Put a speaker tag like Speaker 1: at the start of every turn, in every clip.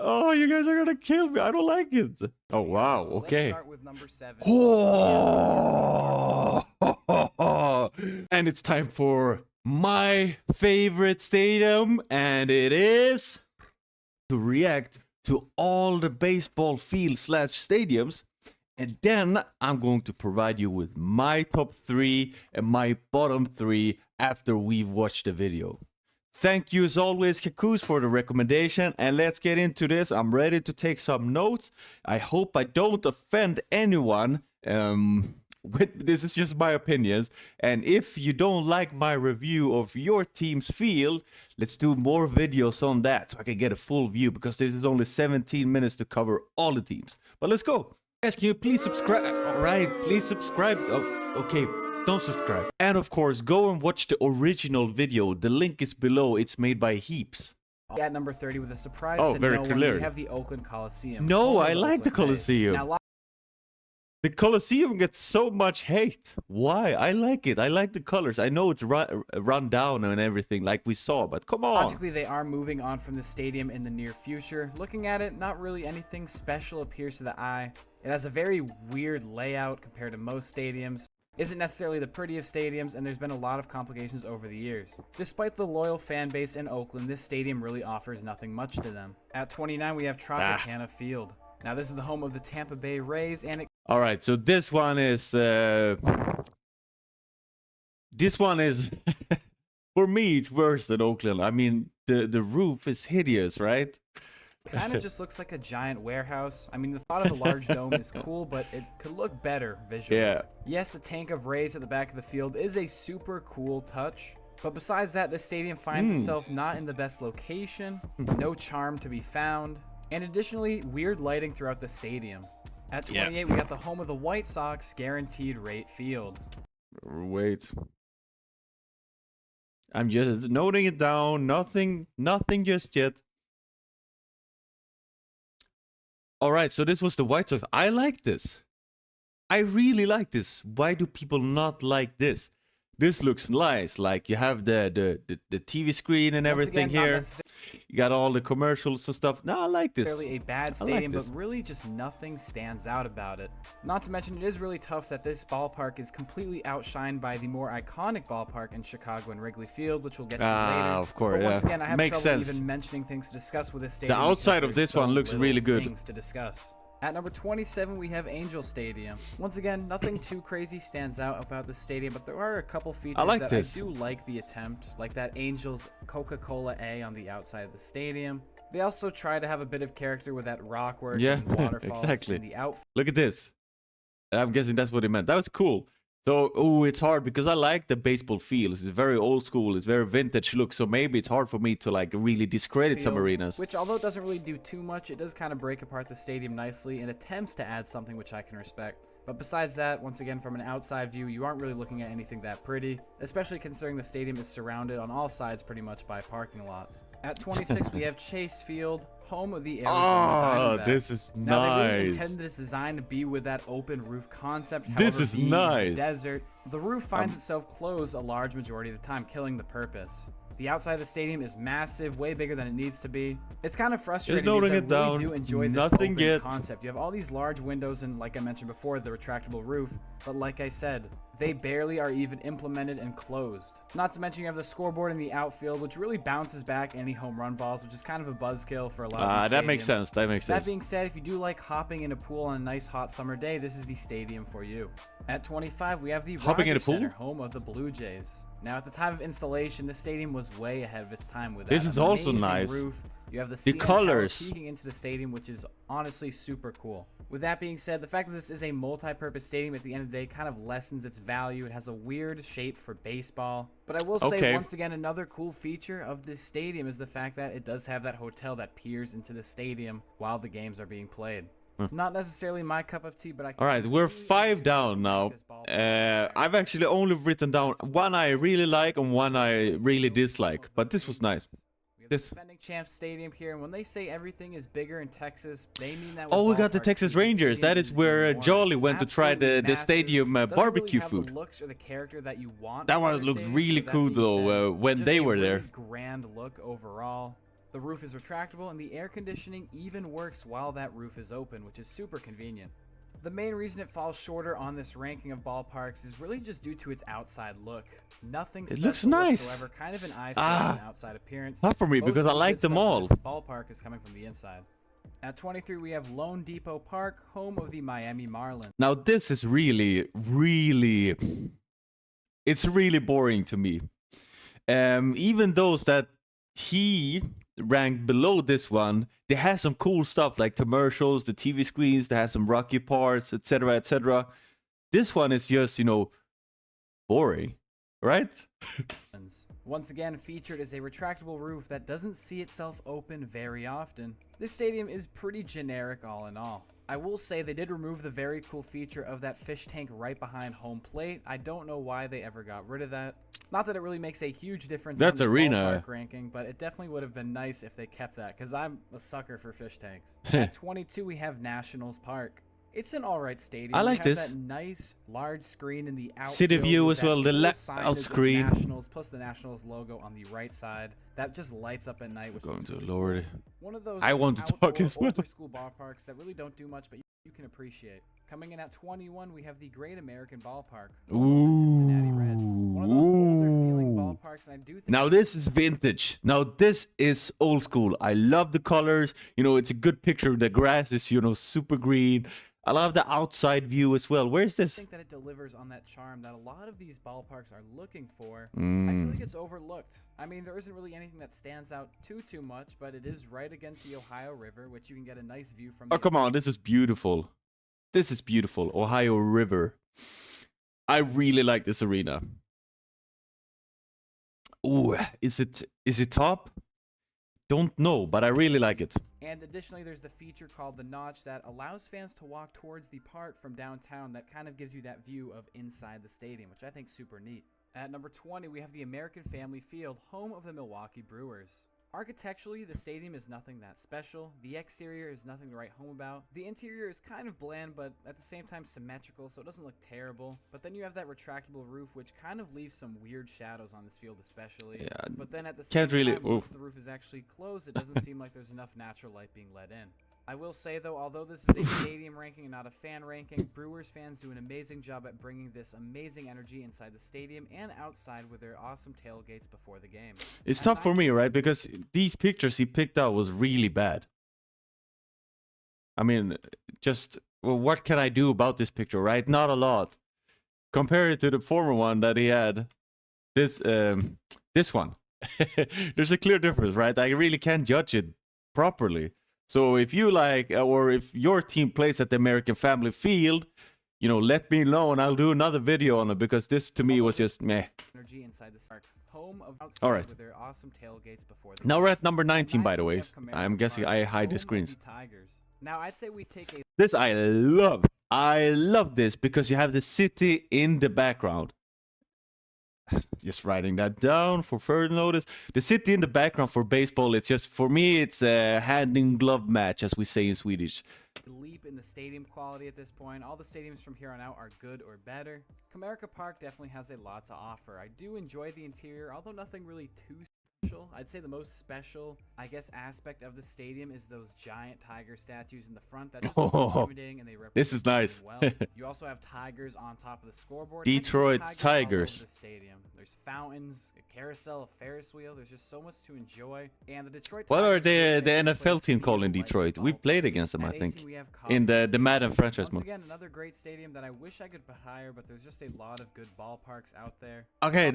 Speaker 1: Oh, you guys are gonna kill me. I don't like it. Oh wow. Okay.
Speaker 2: Let's start with number 7.
Speaker 1: Oh. And it's time for my favorite stadium, and it is to react to all the baseball field / stadiums. And then I'm going to provide you with my top 3 and my bottom 3 after we've watched the video. Thank you as always, Kakus, for the recommendation. And let's get into this. I'm ready to take some notes. I hope I don't offend anyone. This is just my opinions. And if you don't like my review of your team's field, let's do more videos on that so I can get a full view, because this is only 17 minutes to cover all the teams. But let's go. Guys, can you please subscribe? All right, please subscribe. Oh, okay, don't subscribe. And of course, go and watch the original video. The link is below. It's made by Heaps.
Speaker 2: At number 30 with a surprise
Speaker 1: to
Speaker 2: very
Speaker 1: no one, we
Speaker 2: have the Oakland Coliseum.
Speaker 1: No, I like the Coliseum.
Speaker 2: Now,
Speaker 1: the Coliseum gets so much hate. Why? I like it. I like the colors. I know it's run down and everything like we saw, but come on.
Speaker 2: Logically, they are moving on from the stadium in the near future. Looking at it, not really anything special appears to the eye. It has a very weird layout compared to most stadiums. Isn't necessarily the prettiest stadiums, and there's been a lot of complications over the years. Despite the loyal fan base in Oakland, this stadium really offers nothing much to them. At 29, we have Tropicana Field. Now, this is the home of the Tampa Bay Rays, and it...
Speaker 1: All right, so this one is... for me, it's worse than Oakland. I mean, the roof is hideous, right?
Speaker 2: kind of just looks like a giant warehouse. I mean, the thought of a large dome is cool, but it could look better visually.
Speaker 1: Yeah.
Speaker 2: Yes, the tank of Rays at the back of the field is a super cool touch. But besides that, the stadium finds itself not in the best location, no charm to be found, and additionally, weird lighting throughout the stadium. At 28, we got the home of the White Sox, Guaranteed Rate Field.
Speaker 1: Wait. I'm just noting it down. Nothing just yet. All right, so this was the White Sox. I like this. I really like this. Why do people not like this? This looks nice. Like you have the TV screen and everything here. You got all the commercials and stuff. No, I like this.
Speaker 2: Fairly a bad stadium, but really just nothing stands out about it. Not to mention, it is really tough that this ballpark is completely outshined by the more iconic ballpark in Chicago and Wrigley Field, which we'll get to later.
Speaker 1: Of course,
Speaker 2: but once again, I have
Speaker 1: Makes
Speaker 2: trouble
Speaker 1: sense.
Speaker 2: even mentioning things to discuss with this stadium.
Speaker 1: The outside of this one looks really good.
Speaker 2: Things to discuss. At number 27, we have Angel Stadium. Once again, nothing too crazy stands out about the stadium, but there are a couple features that I do like the attempt, like that Angels Coca-Cola A on the outside of the stadium. They also try to have a bit of character with that rock work and waterfalls in the outfield.
Speaker 1: Look at this. I'm guessing that's what he meant. That was cool. So, it's hard because I like the baseball feel. It's very old school. It's very vintage look. So maybe it's hard for me to like really discredit some arenas.
Speaker 2: Which, although it doesn't really do too much, it does kind of break apart the stadium nicely and attempts to add something which I can respect. But besides that, once again, from an outside view, you aren't really looking at anything that pretty, especially considering the stadium is surrounded on all sides pretty much by parking lots. At 26, we have Chase Field, home of the Arizona Diamondbacks.
Speaker 1: Oh, this is
Speaker 2: now,
Speaker 1: nice.
Speaker 2: They really intended this design to be with that open roof concept. However,
Speaker 1: This is
Speaker 2: being
Speaker 1: nice.
Speaker 2: in the desert, the roof finds itself closed a large majority of the time, killing the purpose. The outside of the stadium is massive, way bigger than it needs to be. It's kind of frustrating because I really do enjoy this open concept. You have all these large windows and, like I mentioned before, the retractable roof. But like I said, they barely are even implemented and closed. Not to mention you have the scoreboard in the outfield, which really bounces back any home run balls, which is kind of a buzzkill for a lot of these
Speaker 1: that
Speaker 2: stadiums.
Speaker 1: makes sense. That makes sense.
Speaker 2: That being said, if you do like hopping in a pool on a nice hot summer day, this is the stadium for you. At 25, we have the Rogers Center, home of the Blue Jays. Now, at the time of installation, this stadium was way ahead of its time with that.
Speaker 1: This is also nice.
Speaker 2: Roof. You have the
Speaker 1: colors
Speaker 2: peeking into the stadium, which is honestly super cool. With that being said, the fact that this is a multi-purpose stadium at the end of the day kind of lessens its value. It has a weird shape for baseball. But I will say, once again, another cool feature of this stadium is the fact that it does have that hotel that peers into the stadium while the games are being played. Not necessarily my cup of tea, but I can...
Speaker 1: All right, we're 5 down now. I've actually only written down one I really like and one I really dislike, but this was nice.
Speaker 2: This defending champ stadium here, and when they say everything is bigger in Texas, they mean that.
Speaker 1: Oh, we got the Texas Rangers. That is where Jolly went to try the stadium barbecue food.
Speaker 2: The looks or the character that you want.
Speaker 1: That one looked really cool though when they were there.
Speaker 2: Grand look overall. The roof is retractable and the air conditioning even works while that roof is open, which is super convenient. The main reason it falls shorter on this ranking of ballparks is really just due to its outside look. Nothing special
Speaker 1: looks nice.
Speaker 2: whatsoever, kind of an eye-slapping outside appearance.
Speaker 1: Not for me
Speaker 2: Most
Speaker 1: because
Speaker 2: of
Speaker 1: I
Speaker 2: the
Speaker 1: like
Speaker 2: good
Speaker 1: them
Speaker 2: stuff in
Speaker 1: all.
Speaker 2: This ballpark is coming from the inside. At 23, we have Lone Depot Park, home of the Miami Marlins.
Speaker 1: Now this is really, really, it's really boring to me. Even those that he ranked below this one, they have some cool stuff like commercials, the TV screens, they have some rocky parts, etc., etc. This one is just, you know, boring, right?
Speaker 2: Once again, featured is a retractable roof that doesn't see itself open very often. This stadium is pretty generic all in all. I will say they did remove the very cool feature of that fish tank right behind home plate. I don't know why they ever got rid of that. Not that it really makes a huge difference
Speaker 1: That's
Speaker 2: on the
Speaker 1: arena
Speaker 2: ballpark ranking, but it definitely would have been nice if they kept that, because I'm a sucker for fish tanks. At 22, we have Nationals Park. It's an alright stadium.
Speaker 1: I like
Speaker 2: this.
Speaker 1: this.
Speaker 2: That nice large screen in the outfield.
Speaker 1: City view
Speaker 2: with
Speaker 1: as
Speaker 2: that
Speaker 1: well, the
Speaker 2: cool
Speaker 1: left
Speaker 2: signage
Speaker 1: out
Speaker 2: with
Speaker 1: screen.
Speaker 2: Nationals plus the Nationals logo on the right side. That just lights up at night. Which
Speaker 1: Going to Lord.
Speaker 2: One of those
Speaker 1: I want to talk as well.
Speaker 2: older school ballparks that really don't do much, but you can appreciate. Coming in at 21, we have the Great American Ballpark.
Speaker 1: Ooh.
Speaker 2: Cincinnati Reds. One of those older feeling ballparks, and I do think
Speaker 1: Now this is vintage. Now this is old school. I love the colors. You know, it's a good picture. The grass is, you know, super green. I love the outside view as well. Where's this?
Speaker 2: I think that it delivers on that charm that a lot of these ballparks are looking for. I feel like it's overlooked. I mean, there isn't really anything that stands out too much, but it is right against the Ohio River, which you can get a nice view from.
Speaker 1: Oh, come on. This is beautiful. This is beautiful. Ohio River. I really like this arena. Ooh, is it top? Don't know, but I really like it.
Speaker 2: And additionally, there's the feature called the Notch that allows fans to walk towards the park from downtown. That kind of gives you that view of inside the stadium, which I think is super neat. At number 20, we have the American Family Field, home of the Milwaukee Brewers. Architecturally, the stadium is nothing that special. The exterior is nothing to write home about. The interior is kind of bland, but at the same time symmetrical, so it doesn't look terrible. But then you have that retractable roof, which kind of leaves some weird shadows on this field especially.
Speaker 1: Yeah,
Speaker 2: but then at the same
Speaker 1: can't really.
Speaker 2: time, once the roof is actually closed, it doesn't seem like there's enough natural light being let in. I will say, though, although this is a stadium ranking and not a fan ranking, Brewers fans do an amazing job at bringing this amazing energy inside the stadium and outside with their awesome tailgates before the game.
Speaker 1: It's tough for me, right? Because these pictures he picked out was really bad. I mean, just, well, what can I do about this picture, right? Not a lot. Compare it to the former one that he had. This one. There's a clear difference, right? I really can't judge it properly. So if you like, or if your team plays at the American Family Field, you know, let me know and I'll do another video on it, because this to me was just meh.
Speaker 2: Energy inside the park, home of outside.
Speaker 1: All right.
Speaker 2: With their awesome tailgates before the
Speaker 1: Now
Speaker 2: game.
Speaker 1: we're at number 19, by the
Speaker 2: We
Speaker 1: way.
Speaker 2: have Comerica
Speaker 1: I'm guessing
Speaker 2: Park,
Speaker 1: I hide the
Speaker 2: home of
Speaker 1: screens.
Speaker 2: Tigers. Now I'd say we take a
Speaker 1: This I love. I love this because you have the city in the background. Just writing that down for further notice. The city in the background for baseball, it's just, for me, it's a hand in glove match, as we say in Swedish.
Speaker 2: leap in the stadium quality at this point. All the stadiums from here on out are good or better. Comerica Park definitely has a lot to offer. I do enjoy the interior, although nothing really too special. I'd say the most special, I guess, aspect of the stadium is those giant tiger statues in the front. That's just intimidating, and they represent
Speaker 1: This is nice.
Speaker 2: well. You also have tigers on top of the scoreboard.
Speaker 1: Detroit
Speaker 2: and there's
Speaker 1: Tigers.
Speaker 2: all over the stadium. There's fountains, a carousel, a Ferris wheel. There's just so much to enjoy. And the Detroit
Speaker 1: What are
Speaker 2: Tigers
Speaker 1: the
Speaker 2: really make this
Speaker 1: NFL
Speaker 2: place
Speaker 1: team
Speaker 2: feel
Speaker 1: called in
Speaker 2: like
Speaker 1: Detroit?
Speaker 2: a
Speaker 1: We've played
Speaker 2: ballpark.
Speaker 1: against them, I
Speaker 2: At
Speaker 1: think,
Speaker 2: 18, we have
Speaker 1: in the
Speaker 2: Columbus.
Speaker 1: Madden franchise
Speaker 2: Once
Speaker 1: mode.
Speaker 2: again, another great stadium that I wish I could put higher, but there's just a lot of good ballparks out there.
Speaker 1: Okay,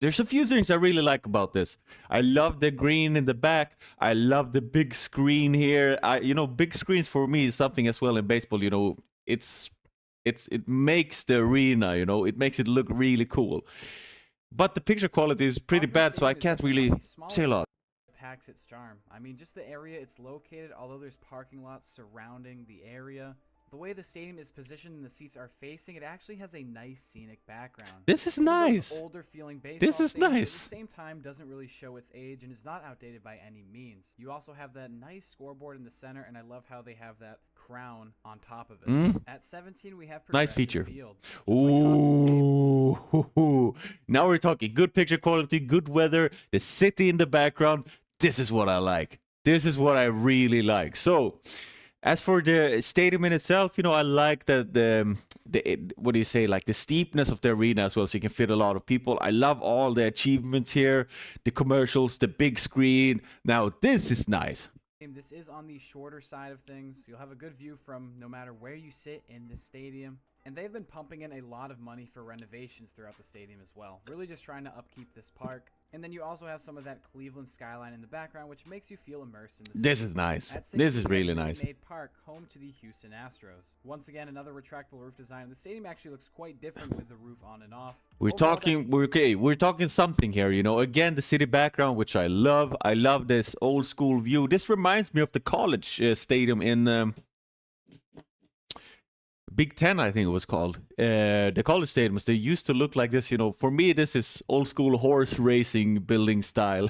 Speaker 1: there's a few things I really like about this. I love the green in the back. I love the big screen here. You know, big screens for me is something as well in baseball. You know, it makes the arena. You know, it makes it look really cool. But the picture quality is pretty bad, so I can't really say a lot.
Speaker 2: Packs its charm. I mean, just the area it's located, although there's parking lots surrounding the area, the way the stadium is positioned and the seats are facing, it actually has a nice scenic background.
Speaker 1: This is
Speaker 2: One of those
Speaker 1: nice.
Speaker 2: older feeling baseball
Speaker 1: This is
Speaker 2: stadiums, but
Speaker 1: nice.
Speaker 2: At the same time, doesn't really show its age and is not outdated by any means. You also have that nice scoreboard in the center, and I love how they have that crown on top of it. At 17, we have
Speaker 1: Nice
Speaker 2: Progressive
Speaker 1: feature.
Speaker 2: Field. Just like Hopkins Stadium.
Speaker 1: Ooh, now we're talking good picture quality, good weather, the city in the background. this is what I like. This is what I really like. So, as for the stadium in itself, you know, I like the what do you say, like the steepness of the arena as well, so you can fit a lot of people. I love all the achievements here, the commercials, the big screen. Now, this is nice.
Speaker 2: This is on the shorter side of things. You'll have a good view from no matter where you sit in the stadium. And they've been pumping in a lot of money for renovations throughout the stadium as well. Really just trying to upkeep this park. And then you also have some of that Cleveland skyline in the background, which makes you feel immersed in the
Speaker 1: This is nice. This is really nice.
Speaker 2: Made Park, home to the Houston Astros. Once again, another retractable roof design. The stadium actually looks quite different with the roof on and off.
Speaker 1: We're talking something here, you know. Again, the city background, which I love. I love this old school view. This reminds me of the college stadium in Big Ten, I think it was called. The college stadiums, they used to look like this, you know. For me, this is old school horse racing building style.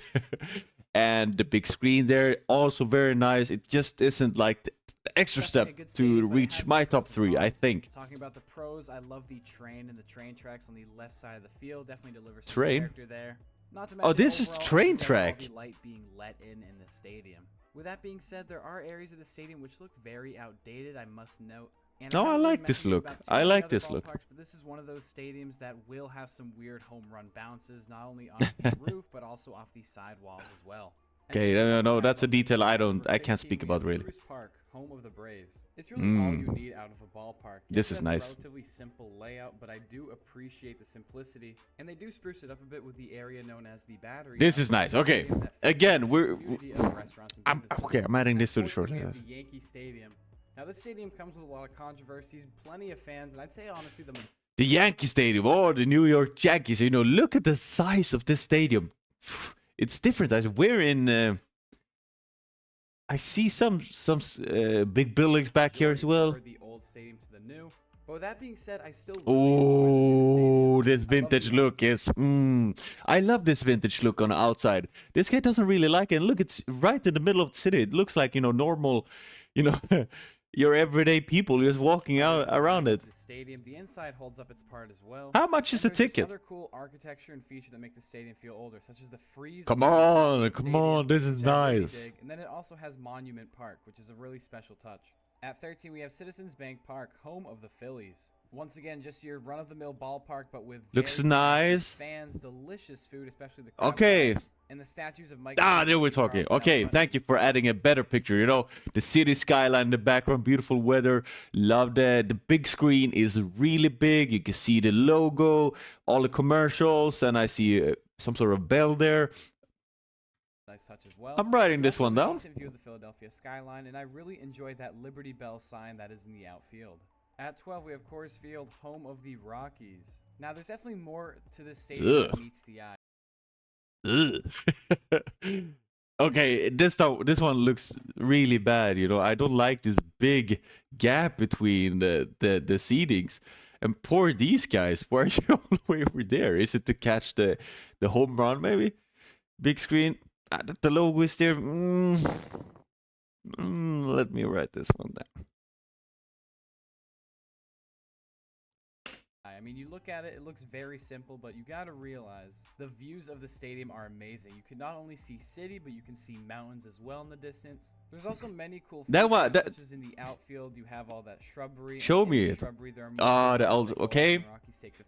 Speaker 1: And the big screen there, also very nice. It just isn't like the extra step to reach my top 3, I think.
Speaker 2: Talking about the pros, I love the train and the train tracks on the left side of the field. Definitely delivers some character there. Not to mention,
Speaker 1: this is train track.
Speaker 2: The light being let in the stadium. With that being said, there are areas of the stadium which look very outdated, I must note.
Speaker 1: No, I like this look. I like this look.
Speaker 2: But this is one of those stadiums that will have some weird home run bounces, not only off the roof, but also off the sidewalls as well.
Speaker 1: Okay, no, that's a detail I can't speak about really.
Speaker 2: Truist Park, home of the Braves. It's really all you need out of a ballpark.
Speaker 1: This is nice.
Speaker 2: Relatively simple layout, but I do appreciate the simplicity, and they do spruce it up a bit with the area known as the Battery.
Speaker 1: This is nice. Okay, again, I'm adding this to the short list.
Speaker 2: Yankee Stadium. Now, this stadium comes with a lot of controversies, plenty of fans, and I'd say honestly
Speaker 1: the Yankee Stadium, the New York Yankees. You know, look at the size of this stadium. It's different. We're in. I see some big buildings back here as well.
Speaker 2: The old stadium to the new. But with that being said, I still.
Speaker 1: This vintage look is. I love this vintage look on the outside. This guy doesn't really like it. And look, it's right in the middle of the city. It looks like, you know, normal, you know. Your everyday people just walking out around it.
Speaker 2: The stadium, the inside holds up its part as well.
Speaker 1: How much is the ticket?
Speaker 2: Other cool architecture and features that make the stadium feel older, such as the frieze.
Speaker 1: Come on, this is nice.
Speaker 2: And then it also has Monument Park, which is a really special touch. At 13, we have Citizens Bank Park, home of the Phillies. Once again, just your run-of-the-mill ballpark, but with
Speaker 1: looks nice.
Speaker 2: Fans, delicious food, especially the crowd.
Speaker 1: Okay.
Speaker 2: And the statues of Mike.
Speaker 1: There we're talking. Okay, thank you for adding a better picture. You know, the city skyline in the background, beautiful weather. Love that. The big screen is really big. You can see the logo, all the commercials, and I see some sort of bell there.
Speaker 2: Nice touch as well.
Speaker 1: I'm writing this one down.
Speaker 2: View of the Philadelphia skyline, and I really enjoyed that Liberty Bell sign that is in the outfield. At 12, we have Coors Field, home of the Rockies. Now, there's definitely more to this stadium than meets the eye.
Speaker 1: Okay, this one looks really bad. You know, I don't like this big gap between the seatings. And poor these guys. Why are you all the way over there? Is it to catch the home run? Maybe big screen. The logo is there. Let me write this one down.
Speaker 2: I mean, you look at it, it looks very simple, but you gotta realize the views of the stadium are amazing. You can not only see city, but you can see mountains as well in the distance. There's also many cool features, such as in the outfield, you have all that shrubbery.
Speaker 1: Show me it. The old, okay.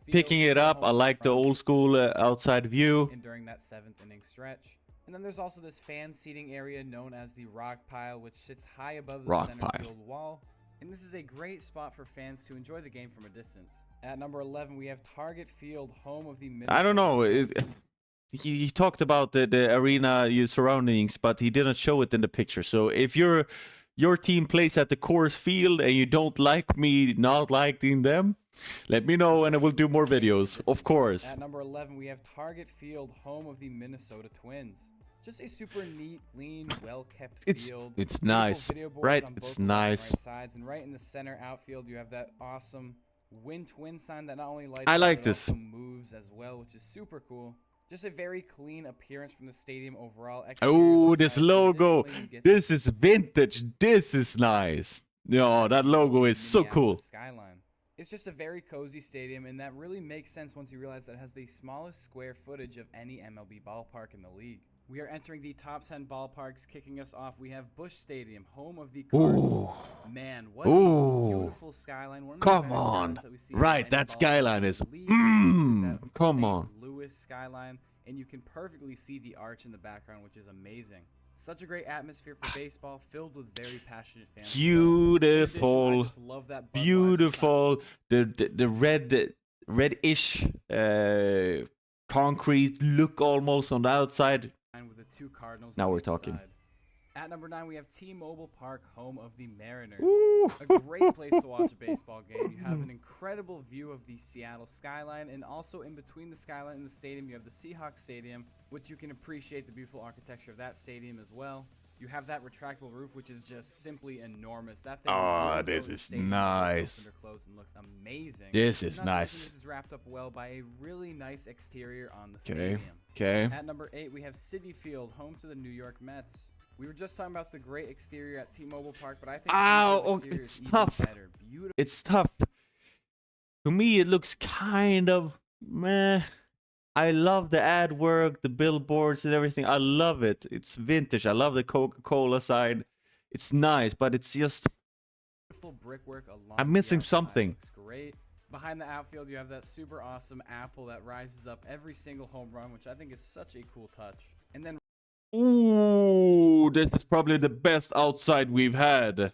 Speaker 1: Picking it up, I like the old school outside view.
Speaker 2: And during that 7th inning stretch. And then there's also this fan seating area known as the rock pile, which sits high above the center field wall. And this is a great spot for fans to enjoy the game from a distance. At number 11, we have Target Field, home of the Minnesota.
Speaker 1: I don't know. He talked about the arena surroundings, but he didn't show it in the picture. So if your team plays at the Coors Field and you don't like me not liking them, let me know and I will do more videos, of course.
Speaker 2: At number 11, we have Target Field, home of the Minnesota Twins. Just a super neat, clean, well-kept field.
Speaker 1: It's nice, right? It's nice.
Speaker 2: Sides, and right in the center outfield, you have that awesome Win Twin sign that not only lights
Speaker 1: up, but
Speaker 2: also moves as well, which is super cool. Just a very clean appearance from the stadium overall.
Speaker 1: Oh, this logo. This is vintage. This is nice. No, that logo is so cool.
Speaker 2: Skyline. It's just a very cozy stadium, and that really makes sense once you realize that it has the smallest square footage of any MLB ballpark in the league. We are entering the top 10 ballparks. Kicking us off, we have Busch Stadium, home of the Cardinals.
Speaker 1: Ooh.
Speaker 2: Man, what a beautiful skyline. One of the
Speaker 1: Come
Speaker 2: better
Speaker 1: on.
Speaker 2: skylines that we see
Speaker 1: Right,
Speaker 2: in
Speaker 1: that
Speaker 2: ballpark
Speaker 1: skyline
Speaker 2: in
Speaker 1: is...
Speaker 2: the league, which is that
Speaker 1: come
Speaker 2: St.
Speaker 1: on.
Speaker 2: Louis skyline, and you can perfectly see the arch in the background, which is amazing. Such a great atmosphere for baseball, filled with very passionate fans.
Speaker 1: Beautiful.
Speaker 2: In addition, I just love that Budweiser
Speaker 1: Beautiful. The reddish concrete look almost on the outside.
Speaker 2: with the two Cardinals.
Speaker 1: Now
Speaker 2: on
Speaker 1: we're
Speaker 2: each
Speaker 1: talking.
Speaker 2: side. At number 9, we have T-Mobile Park, home of the Mariners.
Speaker 1: Ooh.
Speaker 2: A great place to watch a baseball game. You have an incredible view of the Seattle skyline, and also in between the skyline and the stadium, you have the Seahawks Stadium, which you can appreciate the beautiful architecture of that stadium as well. You have that retractable roof, which is just simply enormous. That thing
Speaker 1: this is nice.
Speaker 2: Closed and looks amazing.
Speaker 1: This is nice.
Speaker 2: This is wrapped up well by a really nice exterior on the
Speaker 1: Okay.
Speaker 2: stadium.
Speaker 1: Okay.
Speaker 2: At number 8, we have Citi Field, home to the New York Mets. We were just talking about the great exterior at T-Mobile Park, but I think exterior
Speaker 1: it's
Speaker 2: is even
Speaker 1: tough.
Speaker 2: better. Beautiful.
Speaker 1: It's tough. To me, it looks kind of meh. I love the ad work, the billboards and everything. I love it. It's vintage. I love the Coca-Cola side. It's nice, but it's just...
Speaker 2: brickwork along
Speaker 1: I'm missing
Speaker 2: the outside.
Speaker 1: something.
Speaker 2: Looks great. Behind the outfield, you have that super awesome apple that rises up every single home run, which I think is such a cool touch. And then
Speaker 1: Ooh, this is probably the best outside we've had.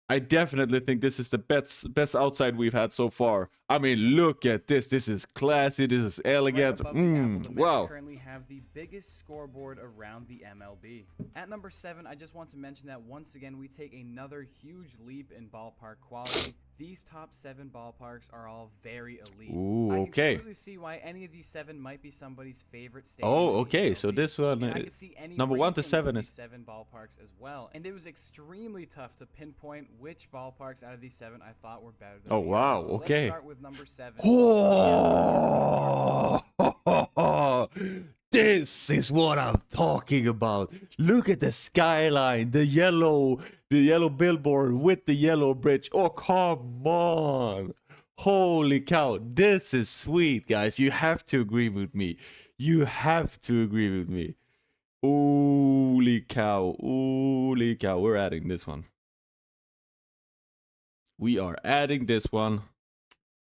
Speaker 1: I definitely think this is the best outside we've had so far. I mean, look at this. This is classy. This is elegant.
Speaker 2: Right above the apple, the Mets
Speaker 1: Wow.
Speaker 2: currently have the biggest scoreboard around the MLB. At number 7, I just want to mention that once again, we take another huge leap in ballpark quality. These top 7 ballparks are all very elite.
Speaker 1: Ooh,
Speaker 2: I
Speaker 1: okay.
Speaker 2: can completely see why any of these 7 might be somebody's favorite stadium.
Speaker 1: Oh,
Speaker 2: in the
Speaker 1: okay. So
Speaker 2: MLB.
Speaker 1: this one,
Speaker 2: And I could see any
Speaker 1: number 1 to
Speaker 2: ranking of
Speaker 1: 7
Speaker 2: these
Speaker 1: is...
Speaker 2: 7 ballparks as well. And it was extremely tough to pinpoint which ballparks out of these 7 I thought were better than
Speaker 1: Oh,
Speaker 2: the
Speaker 1: wow.
Speaker 2: others. So
Speaker 1: Okay.
Speaker 2: Let's start with number 7.
Speaker 1: Oh, this is what I'm talking about. Look at the skyline, the yellow billboard with the yellow bridge. Oh, come on. Holy cow. This is sweet, guys. You have to agree with me. You have to agree with me. Holy cow. Holy cow. We're adding this one. We are adding this one.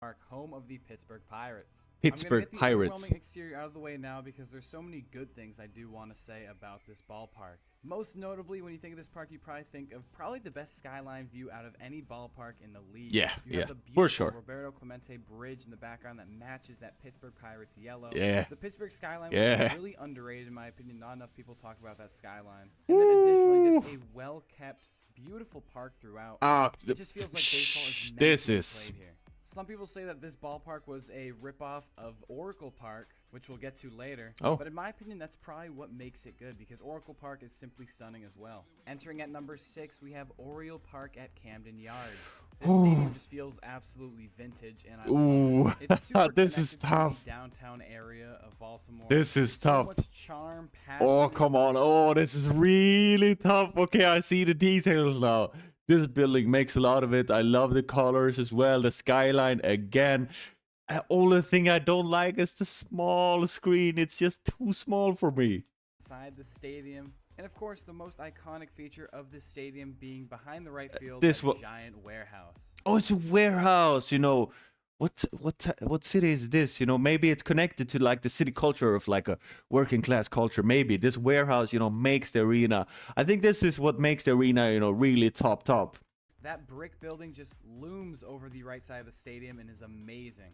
Speaker 2: Park, home of the Pittsburgh Pirates.
Speaker 1: Pittsburgh
Speaker 2: I'm gonna get the
Speaker 1: Pirates.
Speaker 2: overwhelming exterior out of the way now because there's so many good things I do want to say about this ballpark. Most notably, when you think of this park, you probably think of the best skyline view out of any ballpark in the league.
Speaker 1: Yeah,
Speaker 2: you have the
Speaker 1: for
Speaker 2: beautiful
Speaker 1: sure.
Speaker 2: Roberto Clemente Bridge in the background that matches that Pittsburgh Pirates yellow.
Speaker 1: Yeah.
Speaker 2: The Pittsburgh skyline
Speaker 1: Yeah.
Speaker 2: was really underrated in my opinion. Not enough people talk about that skyline. And then additionally, just a well-kept, beautiful park throughout. It just feels like baseball is meant
Speaker 1: this
Speaker 2: to be
Speaker 1: is
Speaker 2: played here. Some people say that this ballpark was a ripoff of Oracle Park, which we'll get to later.
Speaker 1: Oh.
Speaker 2: But in my opinion, that's probably what makes it good because Oracle Park is simply stunning as well. Entering at number 6, we have Oriole Park at Camden Yards. This stadium just feels absolutely vintage, and I love it. It's super
Speaker 1: this is
Speaker 2: connected to
Speaker 1: tough.
Speaker 2: the downtown area of Baltimore.
Speaker 1: This is
Speaker 2: There's
Speaker 1: tough.
Speaker 2: So much charm, passion.
Speaker 1: Oh, come on. Oh, this is really tough. Okay, I see the details now. This building makes a lot of it. I love the colors as well. The skyline again. The only thing I don't like is the small screen. It's just too small for me.
Speaker 2: Inside the stadium. And of course, the most iconic feature of this stadium being behind the right field,
Speaker 1: This
Speaker 2: that giant warehouse.
Speaker 1: Oh, it's a warehouse, you know. What city is this? You know, maybe it's connected to like the city culture of like a working class culture. Maybe this warehouse, you know, makes the arena. I think this is what makes the arena, you know, really top.
Speaker 2: That brick building just looms over the right side of the stadium and is amazing.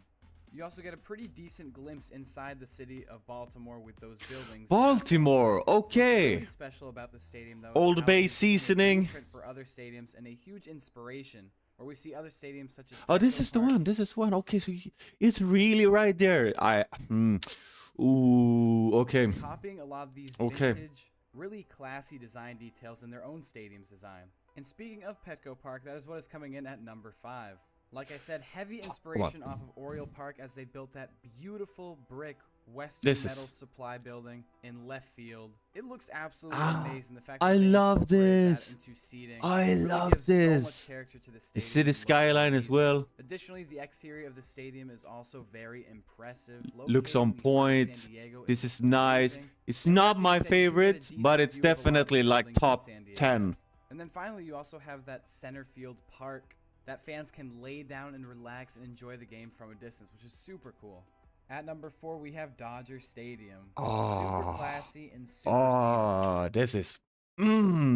Speaker 2: You also get a pretty decent glimpse inside the city of Baltimore with those buildings.
Speaker 1: Baltimore, okay.
Speaker 2: What's really special about the stadium, though, is
Speaker 1: Old
Speaker 2: how
Speaker 1: Bay
Speaker 2: it is a
Speaker 1: seasoning.
Speaker 2: blueprint for other stadiums and a huge inspiration. Where we see other stadiums such as
Speaker 1: Oh, this
Speaker 2: Petco
Speaker 1: is the
Speaker 2: Park.
Speaker 1: one. This is one. Okay, so it's really right there. Ooh, okay.
Speaker 2: Copying a lot of these
Speaker 1: Okay.
Speaker 2: vintage, really classy design details in their own stadium's design. And speaking of Petco Park, that is what is coming in at number 5. Like I said, heavy inspiration off of Oriole Park as they built that beautiful brick Western Metal Supply Building in left field. It looks absolutely amazing. The fact that
Speaker 1: I love this.
Speaker 2: that into seating
Speaker 1: I
Speaker 2: really
Speaker 1: love
Speaker 2: gives
Speaker 1: this.
Speaker 2: so much character to the stadium.
Speaker 1: The city skyline as well.
Speaker 2: Additionally, the exterior of the stadium is also very impressive.
Speaker 1: Looks on point. This is nice. It's not my favorite, but it's definitely like top 10.
Speaker 2: And then finally, you also have that center field park that fans can lay down and relax and enjoy the game from a distance, which is super cool. At number 4, we have Dodger Stadium. Super classy and super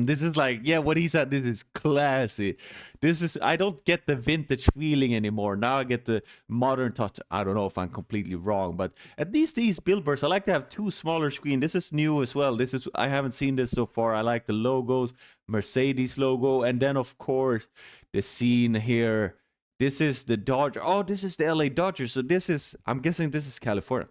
Speaker 1: this is like, yeah, what he said, this is classy. This is, I don't get the vintage feeling anymore. Now I get the modern touch. I don't know if I'm completely wrong, but at least these billboards, I like to have 2 smaller screen. This is new as well. This is, I haven't seen this so far. I like the logos, Mercedes logo, and then of course the scene here. This is the Dodger. Oh, this is the LA Dodgers. So this is, I'm guessing this is California.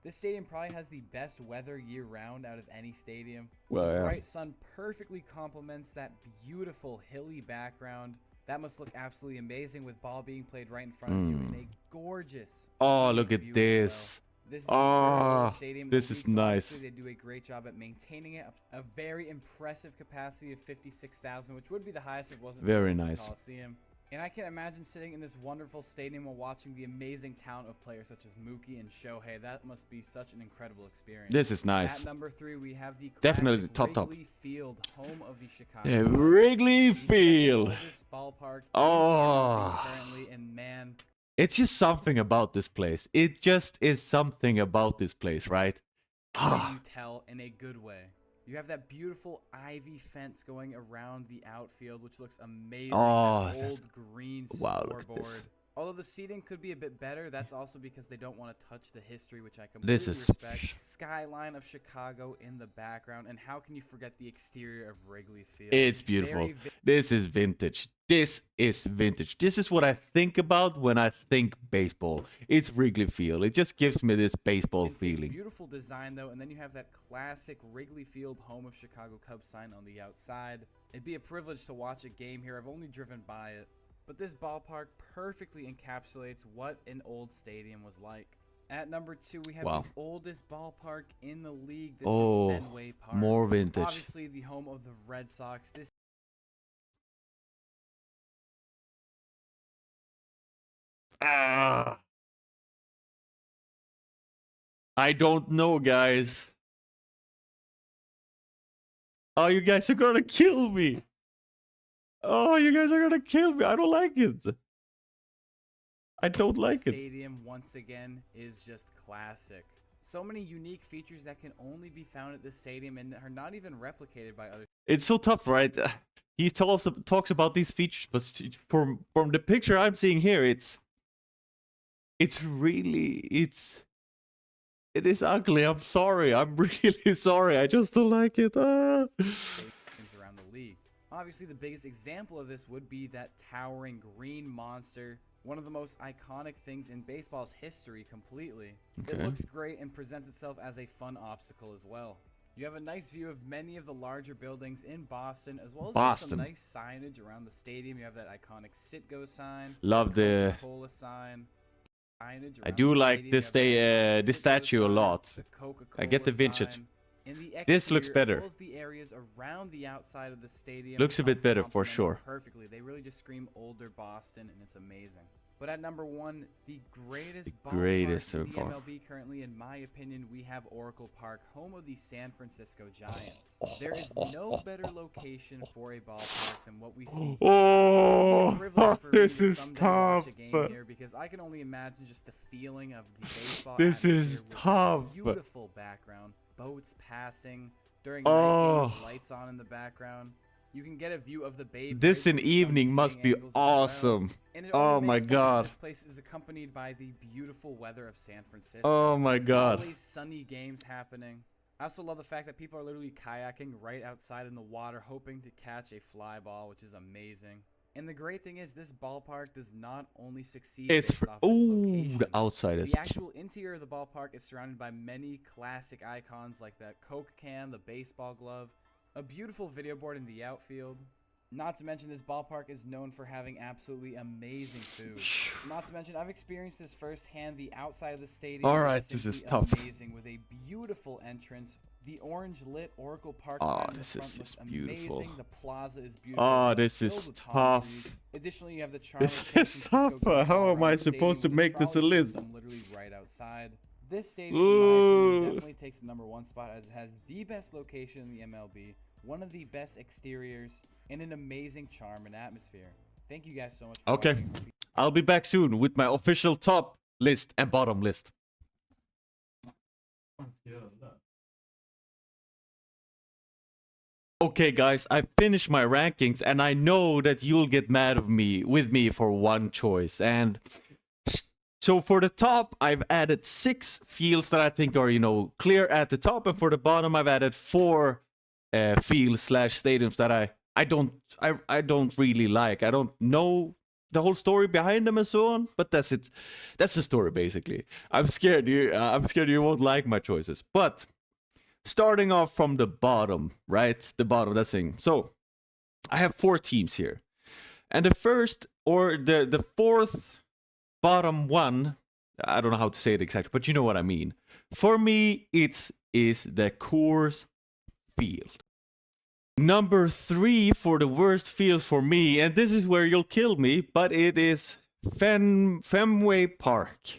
Speaker 2: This stadium probably has the best weather year-round out of any stadium.
Speaker 1: Well, yeah.
Speaker 2: The bright sun perfectly complements that beautiful hilly background. That must look absolutely amazing with ball being played right in front of you in a gorgeous.
Speaker 1: Oh, look at this.
Speaker 2: This is
Speaker 1: stadium. This is nice.
Speaker 2: They do a great job at maintaining it. A very impressive capacity of 56,000, which would be the highest if it wasn't
Speaker 1: very
Speaker 2: for the
Speaker 1: nice.
Speaker 2: Coliseum. And I can imagine sitting in this wonderful stadium while watching the amazing talent of players such as Mookie and Shohei. That must be such an incredible experience.
Speaker 1: This is nice.
Speaker 2: At number 3, we have the
Speaker 1: definitely top
Speaker 2: Wrigley Field, home of the Chicago.
Speaker 1: Yeah, Wrigley Field.
Speaker 2: Ballpark currently, and man,
Speaker 1: it's just something about this place. It just is something about this place, right?
Speaker 2: You tell in a good way. You have that beautiful ivy fence going around the outfield, which looks amazing. Old green scoreboard. Although the seating could be a bit better, that's also because they don't want to touch the history, which I completely respect. Skyline of Chicago in the background, and how can you forget the exterior of Wrigley Field?
Speaker 1: It's beautiful. This is vintage. This is vintage. This is what I think about when I think baseball. It's Wrigley Field. It just gives me this baseball feeling.
Speaker 2: Beautiful design, though, and then you have that classic Wrigley Field, home of Chicago Cubs sign on the outside. It'd be a privilege to watch a game here. I've only driven by it. But this ballpark perfectly encapsulates what an old stadium was like. At number 2, we have the oldest ballpark in the league. This is Fenway Park.
Speaker 1: More vintage.
Speaker 2: Obviously, the home of the Red Sox.
Speaker 1: I don't know, guys. Oh, you guys are gonna kill me. Oh, you guys are gonna kill me. I don't like it. I don't like it.
Speaker 2: Stadium, once again, is just classic. So many unique features that can only be found at this stadium and are not even replicated by others.
Speaker 1: It's so tough, right? He talks about these features, but from the picture I'm seeing here, it is ugly. I'm sorry. I'm really sorry. I just don't like it. Around
Speaker 2: the league. Obviously, the biggest example of this would be that towering green monster, one of the most iconic things in baseball's history completely. Okay. It looks great and presents itself as a fun obstacle as well. You have a nice view of many of the larger buildings in Boston, as well as some nice signage around the stadium. You have that iconic Citgo sign.
Speaker 1: Love the Coca-Cola
Speaker 2: sign.
Speaker 1: I do like this statue a lot. I get the vintage. This looks better.
Speaker 2: As well as the areas around the outside of the stadium
Speaker 1: looks a bit better for sure.
Speaker 2: Perfectly. They really just scream older Boston, and it's amazing. But at number 1, the greatest ballpark in the MLB currently, in my opinion, we have Oracle Park, home of the San Francisco Giants. There is no better location for a ballpark than what we see here.
Speaker 1: This is tough.
Speaker 2: Here because I can only imagine just the feeling of the baseball.
Speaker 1: This is tough.
Speaker 2: Beautiful background, boats passing during night games, lights on in the background. You can get a view of the Bay.
Speaker 1: This in evening must be awesome. Oh my god.
Speaker 2: This place is accompanied by the beautiful weather of San Francisco.
Speaker 1: Oh my god.
Speaker 2: Always sunny games happening. I also love the fact that people are literally kayaking right outside in the water, hoping to catch a fly ball, which is amazing. And the great thing is, this ballpark does not only succeed based off its location.
Speaker 1: The outside is.
Speaker 2: The actual interior of the ballpark is surrounded by many classic icons like that Coke can, the baseball glove, a beautiful video board in the outfield, Not to mention, this ballpark is known for having absolutely amazing food. Not to mention, I've experienced this firsthand. The outside of the stadium
Speaker 1: Alright, this is tough.
Speaker 2: Amazing, with a beautiful entrance. The orange lit Oracle Park
Speaker 1: sign this is just beautiful.
Speaker 2: amazing. The plaza is beautiful.
Speaker 1: Oh, this is tough.
Speaker 2: Additionally, you have the
Speaker 1: This is tough. How am I supposed to make this a list?
Speaker 2: Literally right outside. This stadium, in my opinion, definitely takes the #1 spot, as it has the best location in the MLB, one of the best exteriors, and an amazing charm and atmosphere. Thank you guys so much for
Speaker 1: watching. I'll be back soon with my official top list and bottom list. Okay, guys, I finished my rankings, and I know that you'll get mad with me for one choice. And so for the top, I've added 6 fields that I think are, you know, clear at the top, and for the bottom, I've added 4 fields / stadiums that I don't really like. I don't know the whole story behind them and so on, but that's it. That's the story basically. I'm scared you won't like my choices. But starting off from the bottom, right? The bottom, that's thing. So I have 4 teams here, and the first or the fourth bottom one, I don't know how to say it exactly, but you know what I mean. For me, it is the Coors Field. Number 3 for the worst fields for me, and this is where you'll kill me, but it is Fenway Park.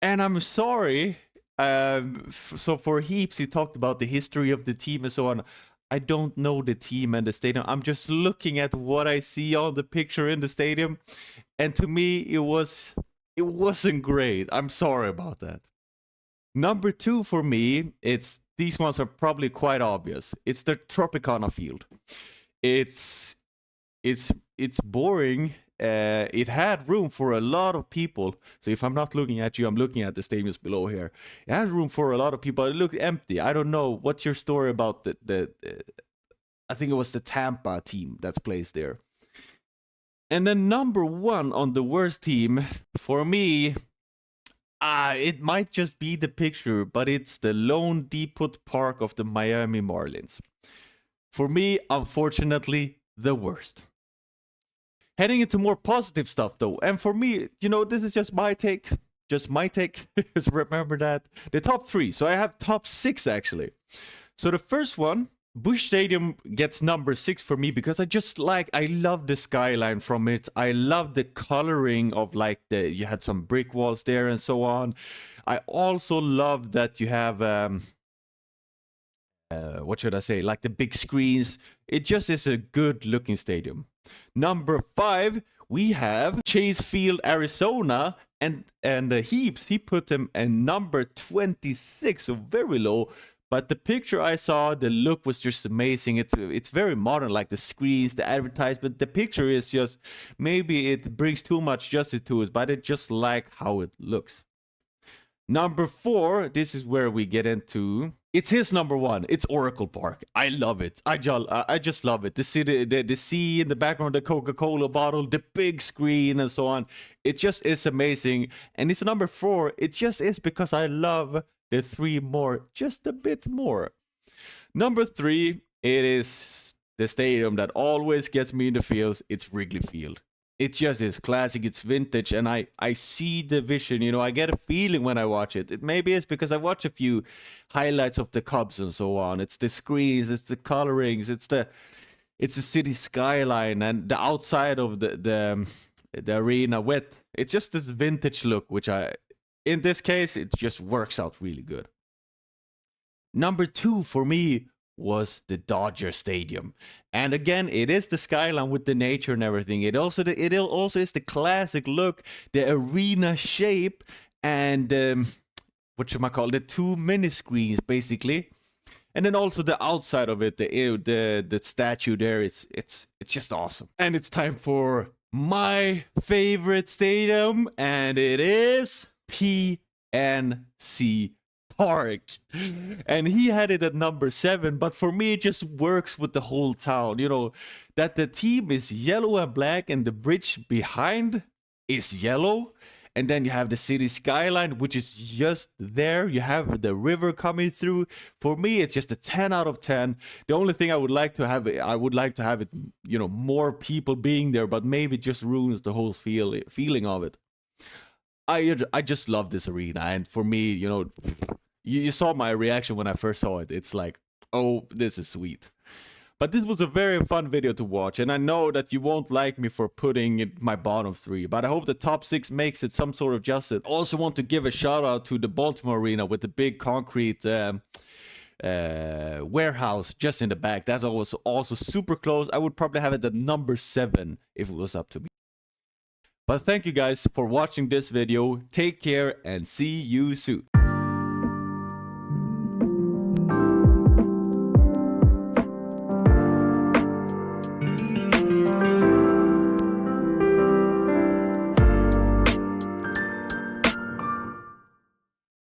Speaker 1: And I'm sorry. So for Heaps, he talked about the history of the team and so on. I don't know the team and the stadium. I'm just looking at what I see on the picture in the stadium, and to me, it wasn't great. I'm sorry about that. Number 2 for me, these ones are probably quite obvious. It's the Tropicana Field. It's boring. It had room for a lot of people. So if I'm not looking at you, I'm looking at the stadiums below here. It had room for a lot of people. It looked empty. I don't know. What's your story about I think it was the Tampa team that's placed there. And then number 1 on the worst team, for me, it might just be the picture, but it's the Lone Depot Park of the Miami Marlins. For me, unfortunately, the worst. Heading into more positive stuff, though, and for me, you know, this is just my take. Just my take. Just remember that. The top 3. So I have top 6, actually. So the first one, Busch Stadium, gets number 6 for me because I love the skyline from it. I love the coloring of you had some brick walls there and so on. I also love that you have, what should I say, like the big screens. It just is a good looking stadium. Number 5, we have Chase Field, Arizona, and Heaps, he put them at number 26, so very low. But the picture I saw, the look was just amazing. It's very modern, like the screens, the advertisement. The picture is just, maybe it brings too much justice to it, but I just like how it looks. Number 4, this is where we get into, it's his number 1. It's Oracle Park. I love it. I just love it. The city, the sea in the background, the Coca-Cola bottle, the big screen and so on. It just is amazing. And it's number 4. It just is because I love the 3 more, just a bit more. Number 3, it is the stadium that always gets me in the feels. It's Wrigley Field. It just is classic, it's vintage, and I see the vision, you know, I get a feeling when I watch it. Maybe it's because I watch a few highlights of the Cubs and so on. It's the screens, it's the colorings, it's the city skyline, and the outside of the arena wet. It's just this vintage look, which in this case, it just works out really good. Number 2 for me was the Dodger Stadium, and again, it is the skyline with the nature and everything. It also is the classic look, the arena shape, and what should I call it? The 2 mini screens basically, and then also the outside of it, the statue there. It's just awesome. And it's time for my favorite stadium, and it is PNC Park. And he had it at number 7, but for me it just works with the whole town, you know, that the team is yellow and black and the bridge behind is yellow, And then you have the city skyline, which is just there. You have the river coming through. For me, it's just a 10 out of 10. The only thing I would like to have it, you know, more people being there, but maybe it just ruins the whole feeling of it. I just love this arena, and for me, you know, you saw my reaction when I first saw it. It's like, oh, this is sweet. But this was a very fun video to watch, and I know that you won't like me for putting it my bottom 3, but I hope the top 6 makes it some sort of justice. Also want to give a shout out to the Baltimore arena with the big concrete warehouse just in the back. That was also super close. I would probably have it at number 7 if it was up to me. But thank you guys for watching this video. Take care and see you soon.